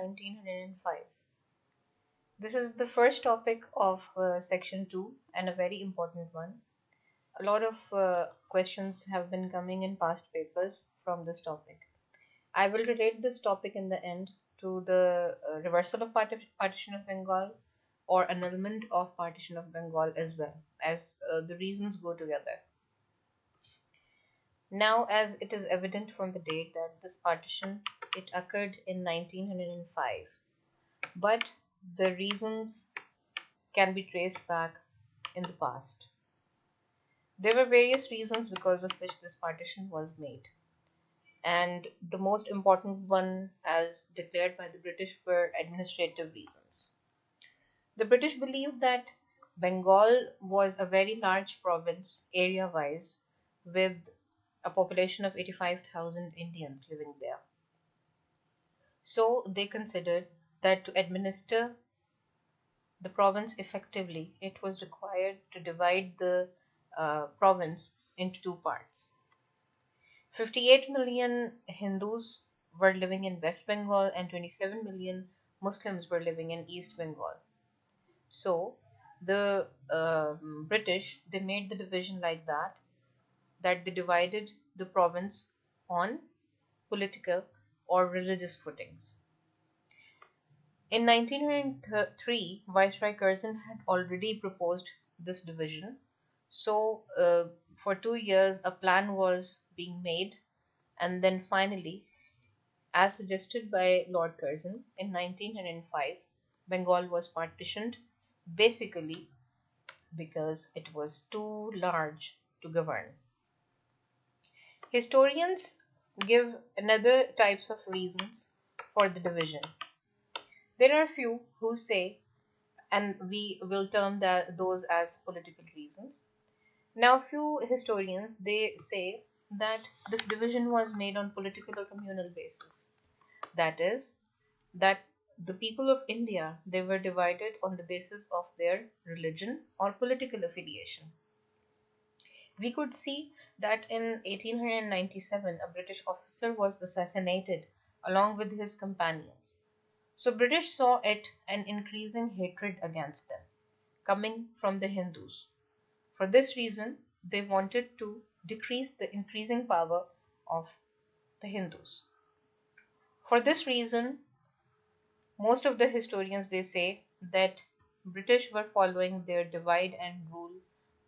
1905. This is the first topic of section 2 and a very important one. A lot of questions have been coming in past papers from this topic. I will relate this topic in the end to the reversal of Partition of Bengal or annulment of Partition of Bengal as well, as the reasons go together. Now, as it is evident from the date that this partition, it occurred in 1905, but the reasons can be traced back in the past. There were various reasons because of which this partition was made, and the most important one, as declared by the British, were administrative reasons. The British believed that Bengal was a very large province area-wise with a population of 85,000 Indians living there. So they considered that to administer the province effectively, it was required to divide the province into two parts. 58 million Hindus were living in West Bengal and 27 million Muslims were living in East Bengal. So the British, they made the division like that they divided the province on political or religious footings. In 1903, Viceroy Curzon had already proposed this division. So for 2 years, a plan was being made, and then finally, as suggested by Lord Curzon, in 1905, Bengal was partitioned basically because it was too large to govern. Historians give another types of reasons for the division. There are few who say, and we will term those as political reasons. Now, few historians, they say that this division was made on political or communal basis. That is, that the people of India, they were divided on the basis of their religion or political affiliation. We could see that in 1897, a British officer was assassinated along with his companions. So British saw it an increasing hatred against them, coming from the Hindus. For this reason, they wanted to decrease the increasing power of the Hindus. For this reason, most of the historians, they say that British were following their divide and rule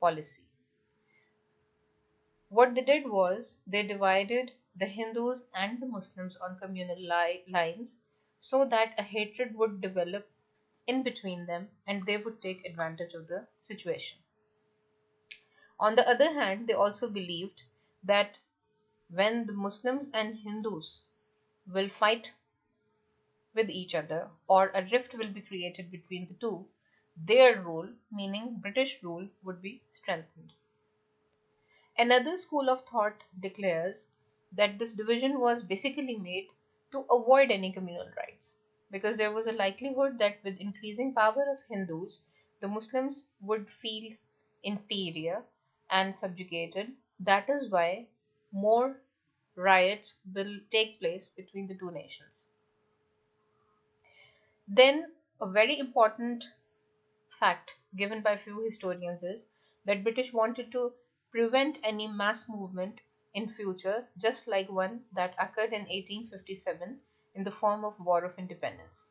policy. What they did was they divided the Hindus and the Muslims on communal lines so that a hatred would develop in between them and they would take advantage of the situation. On the other hand, they also believed that when the Muslims and Hindus will fight with each other or a rift will be created between the two, their rule, meaning British rule, would be strengthened. Another school of thought declares that this division was basically made to avoid any communal rights, because there was a likelihood that with increasing power of Hindus, the Muslims would feel inferior and subjugated. That is why more riots will take place between the two nations. Then, a very important fact given by few historians is that British wanted to prevent any mass movement in future, just like one that occurred in 1857 in the form of War of Independence.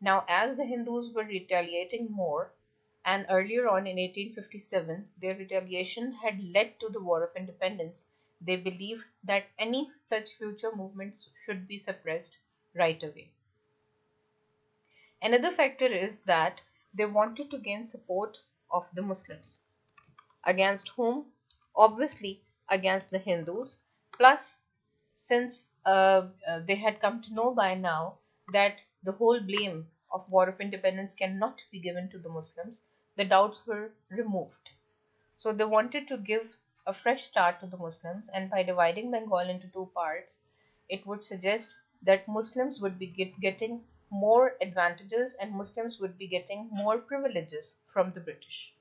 Now, as the Hindus were retaliating more, and earlier on in 1857, their retaliation had led to the War of Independence, they believed that any such future movements should be suppressed right away. Another factor is that they wanted to gain support of the Muslims. Against whom? Obviously against the Hindus. Plus, since they had come to know by now that the whole blame of War of Independence cannot be given to the Muslims, the doubts were removed. So they wanted to give a fresh start to the Muslims, and by dividing Bengal into two parts, it would suggest that Muslims would be getting more advantages and Muslims would be getting more privileges from the British.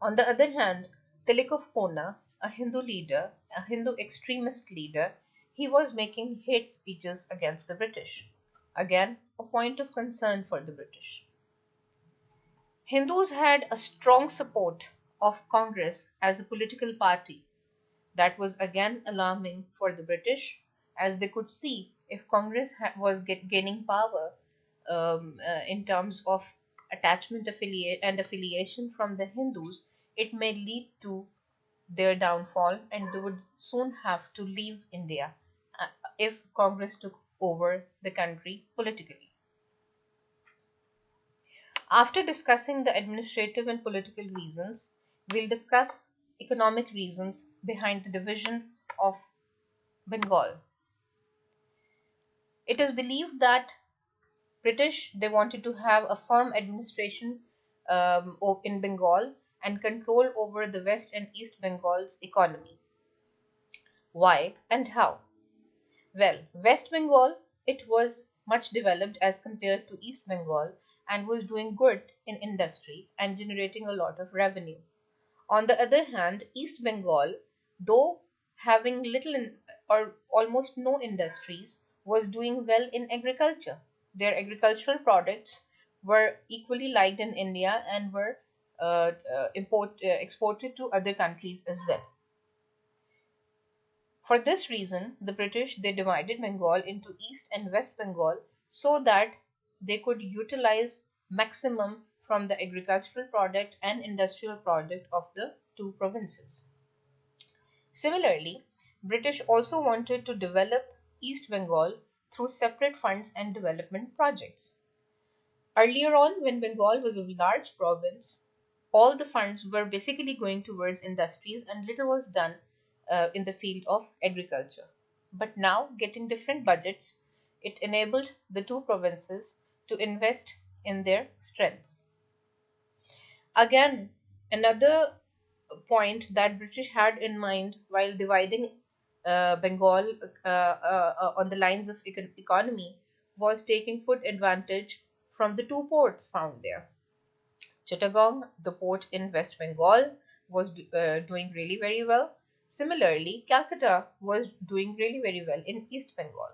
On the other hand, Tilak of Pune, a Hindu leader, a Hindu extremist leader, he was making hate speeches against the British. Again, a point of concern for the British. Hindus had a strong support of Congress as a political party. That was again alarming for the British, as they could see if Congress was gaining power in terms of attachment and affiliation from the Hindus, it may lead to their downfall and they would soon have to leave India uh, if Congress took over the country politically. After discussing the administrative and political reasons, we'll discuss economic reasons behind the division of Bengal. It is believed that British they wanted to have a firm administration in Bengal and control over the West and East Bengal's economy. Why and how? Well, West Bengal it was much developed as compared to East Bengal and was doing good in industry and generating a lot of revenue. On the other hand, East Bengal, though having or almost no industries, was doing well in agriculture. Their agricultural products were equally liked in India and were exported to other countries as well. For this reason, the British they divided Bengal into East and West Bengal so that they could utilize maximum from the agricultural product and industrial product of the two provinces. Similarly, British also wanted to develop East Bengal through separate funds and development projects. Earlier on, when Bengal was a large province, all the funds were basically going towards industries and little was done in the field of agriculture. But now, getting different budgets, it enabled the two provinces to invest in their strengths. Again, another point that British had in mind while dividing Bengal on the lines of economy was taking full advantage from the two ports found there. Chittagong, the port in West Bengal, was doing really very well. Similarly, Calcutta was doing really very well in East Bengal.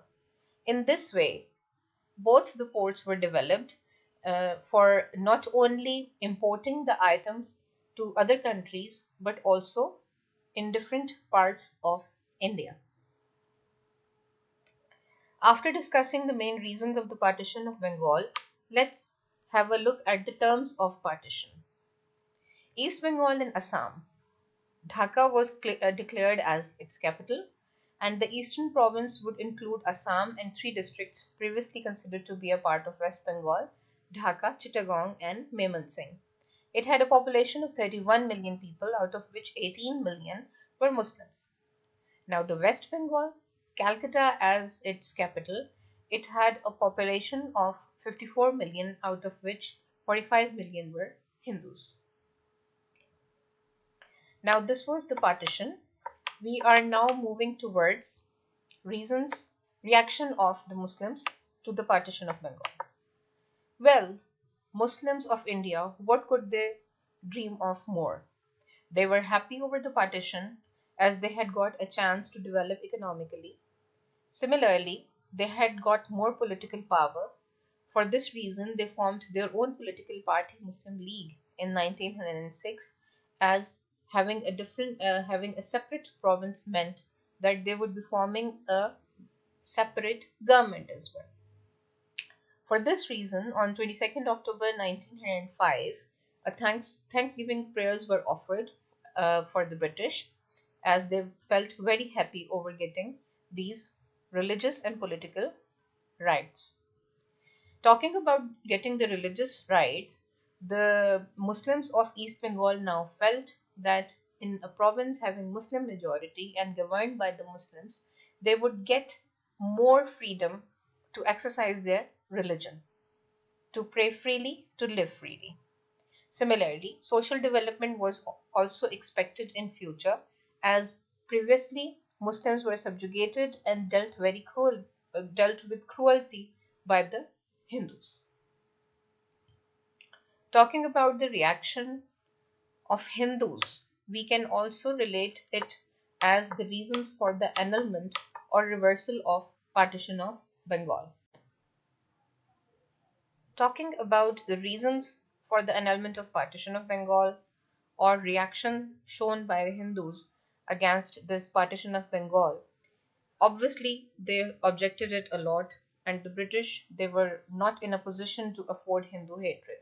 In this way, both the ports were developed for not only importing the items to other countries but also in different parts of India. After discussing the main reasons of the partition of Bengal, let's have a look at the terms of partition. East Bengal and Assam. Dhaka was declared as its capital, and the eastern province would include Assam and three districts previously considered to be a part of West Bengal: Dhaka, Chittagong, and Mymensingh. It had a population of 31 million people, out of which 18 million were Muslims. Now, the West Bengal, Calcutta as its capital, it had a population of 54 million, out of which 45 million were Hindus. Now, this was the partition. We are now moving towards reaction of the Muslims to the partition of Bengal. Well, Muslims of India, what could they dream of more? They were happy over the partition as they had got a chance to develop economically. Similarly, they had got more political power. For this reason, they formed their own political party, Muslim League, in 1906, as having a separate province meant that they would be forming a separate government as well. For this reason, on 22nd October 1905, Thanksgiving prayers were offered for the British as they felt very happy over getting these religious and political rights. Talking about getting the religious rights, the Muslims of East Bengal now felt that in a province having Muslim majority and governed by the Muslims, they would get more freedom to exercise their religion, to pray freely, to live freely. Similarly, social development was also expected in future as previously Muslims were subjugated and dealt with cruelty by the Hindus. Talking about the reaction of Hindus, we can also relate it as the reasons for the annulment or reversal of Partition of Bengal. Talking about the reasons for the annulment of Partition of Bengal or reaction shown by the Hindus against this Partition of Bengal, obviously they objected it a lot, and the British, they were not in a position to afford Hindu hatred.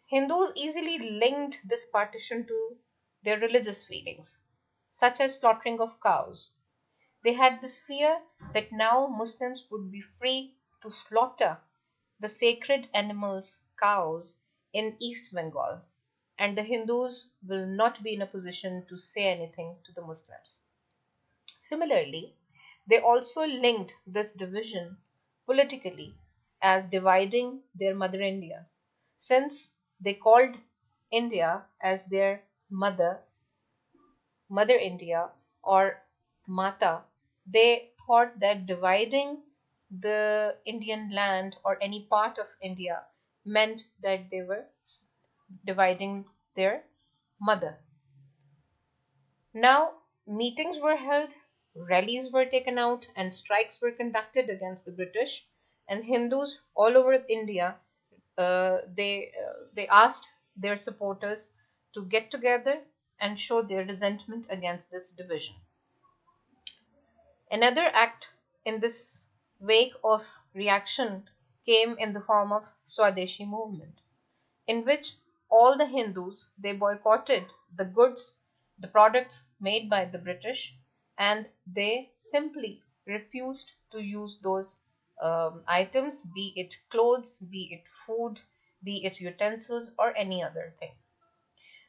Hindus easily linked this partition to their religious feelings, such as slaughtering of cows. They had this fear that now Muslims would be free to slaughter the sacred animals, cows, in East Bengal, and the Hindus will not be in a position to say anything to the Muslims. Similarly, they also linked this division politically as dividing their mother India, since they called India as their mother India or Mata. They thought that dividing the Indian land or any part of India meant that they were dividing their mother. Now, meetings were held, rallies were taken out, and strikes were conducted against the British. And Hindus all over India, they asked their supporters to get together and show their resentment against this division. Another act in this wake of reaction came in the form of Swadeshi movement, in which all the Hindus, they boycotted the goods, the products made by the British, and they simply refused to use those items, be it clothes, be it food, be it utensils, or any other thing.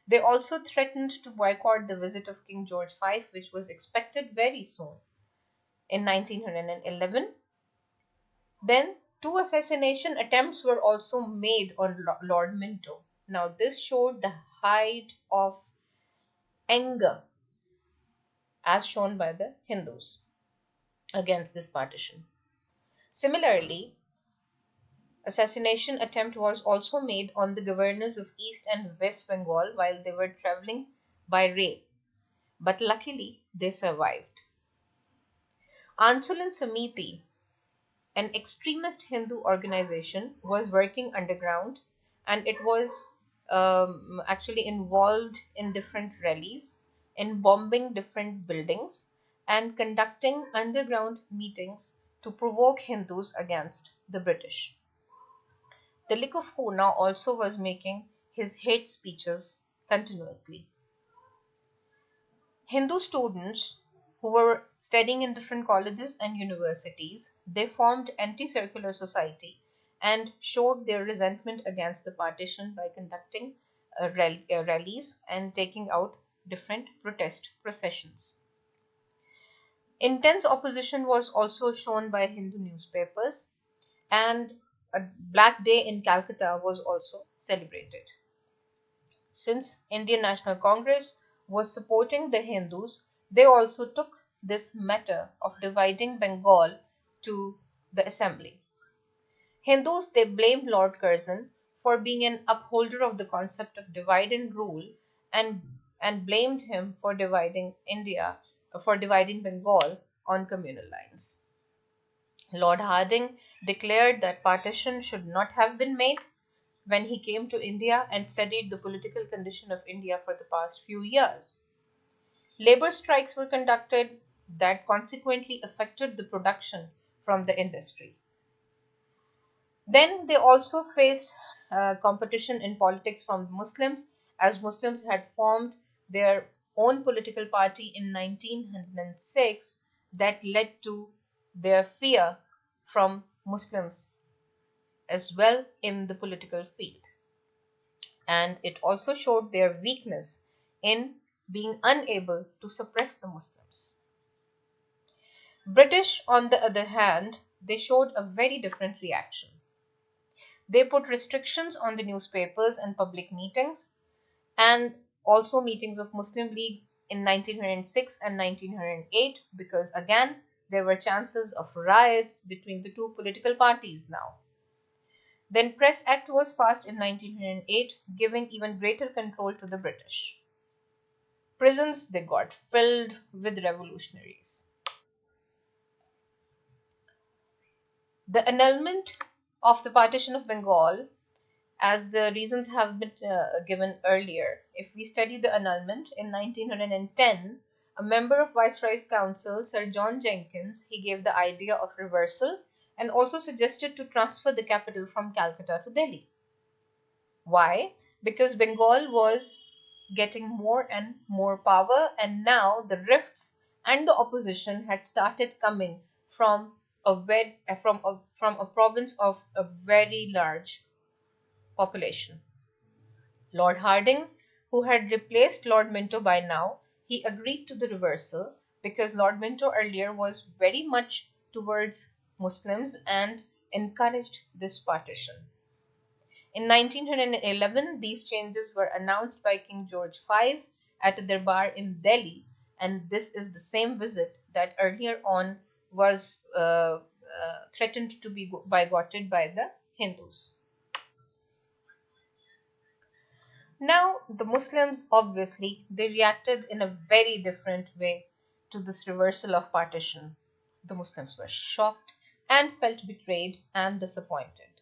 They also threatened to boycott the visit of King George V, which was expected very soon in 1911. Then, two assassination attempts were also made on Lord Minto. Now, this showed the height of anger as shown by the Hindus against this partition. Similarly, assassination attempt was also made on the governors of East and West Bengal while they were traveling by rail, but luckily they survived. Anchulan Samiti, an extremist Hindu organization, was working underground, and it was actually involved in different rallies, in bombing different buildings, and conducting underground meetings to provoke Hindus against the British. The Lik of Pune also was making his hate speeches continuously. Hindu students who were studying in different colleges and universities, they formed anti-circular society and showed their resentment against the partition by conducting rallies and taking out different protest processions. Intense opposition was also shown by Hindu newspapers, and a Black Day in Calcutta was also celebrated. Since Indian National Congress was supporting the Hindus, they also took this matter of dividing Bengal to the assembly. Hindus, they blamed Lord Curzon for being an upholder of the concept of divide and rule, and blamed him for dividing Bengal on communal lines. Lord Hardinge declared that partition should not have been made when he came to India and studied the political condition of India for the past few years. Labor strikes were conducted that consequently affected the production from the industry. Then they also faced competition in politics from Muslims, as Muslims had formed their own political party in 1906 that led to their fear from Muslims as well in the political field. And it also showed their weakness in being unable to suppress the Muslims. British, on the other hand, they showed a very different reaction. They put restrictions on the newspapers and public meetings, and also meetings of Muslim League in 1906 and 1908, because again there were chances of riots between the two political parties now. Then Press Act was passed in 1908, giving even greater control to the British. Prisons, they got filled with revolutionaries. The annulment of the partition of Bengal, as the reasons have been given earlier, if we study the annulment in 1910, a member of Viceroy's Council, Sir John Jenkins, he gave the idea of reversal and also suggested to transfer the capital from Calcutta to Delhi. Why? Because Bengal was getting more and more power, and now the rifts and the opposition had started coming from from a province of a very large population. Lord Hardinge, who had replaced Lord Minto by now, he agreed to the reversal because Lord Minto earlier was very much towards Muslims and encouraged this partition. In 1911, these changes were announced by King George V at a Darbar in Delhi, and this is the same visit that earlier on was threatened to be boycotted by the Hindus. Now, the Muslims obviously they reacted in a very different way to this reversal of partition. The Muslims were shocked and felt betrayed and disappointed.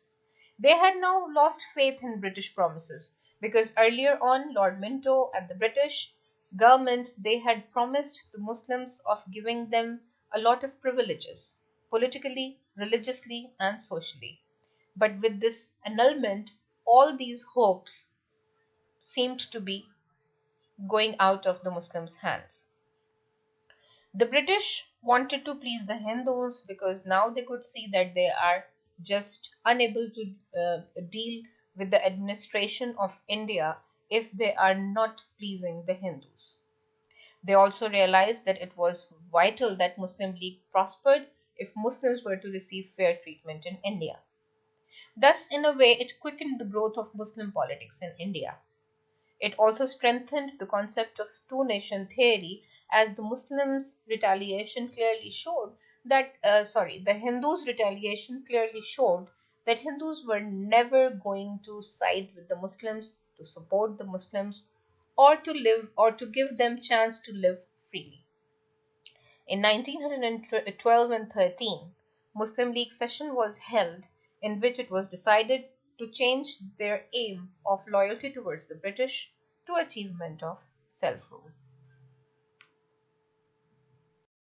They had now lost faith in British promises because earlier on Lord Minto and the British government they had promised the Muslims of giving them a lot of privileges politically, religiously and socially. But with this annulment all these hopes seemed to be going out of the Muslims' hands. The British wanted to please the Hindus because now they could see that they are just unable to deal with the administration of India if they are not pleasing the Hindus. They also realized that it was vital that Muslim League prospered if Muslims were to receive fair treatment in India. Thus, in a way, it quickened the growth of Muslim politics in India. It also strengthened the concept of two nation theory as the Muslims' retaliation clearly showed the Hindus' retaliation clearly showed that Hindus were never going to side with the Muslims, to support the Muslims, or to live or to give them chance to live freely. In 1912 and 13, Muslim League session was held in which it was decided to change their aim of loyalty towards the British to achievement of self-rule.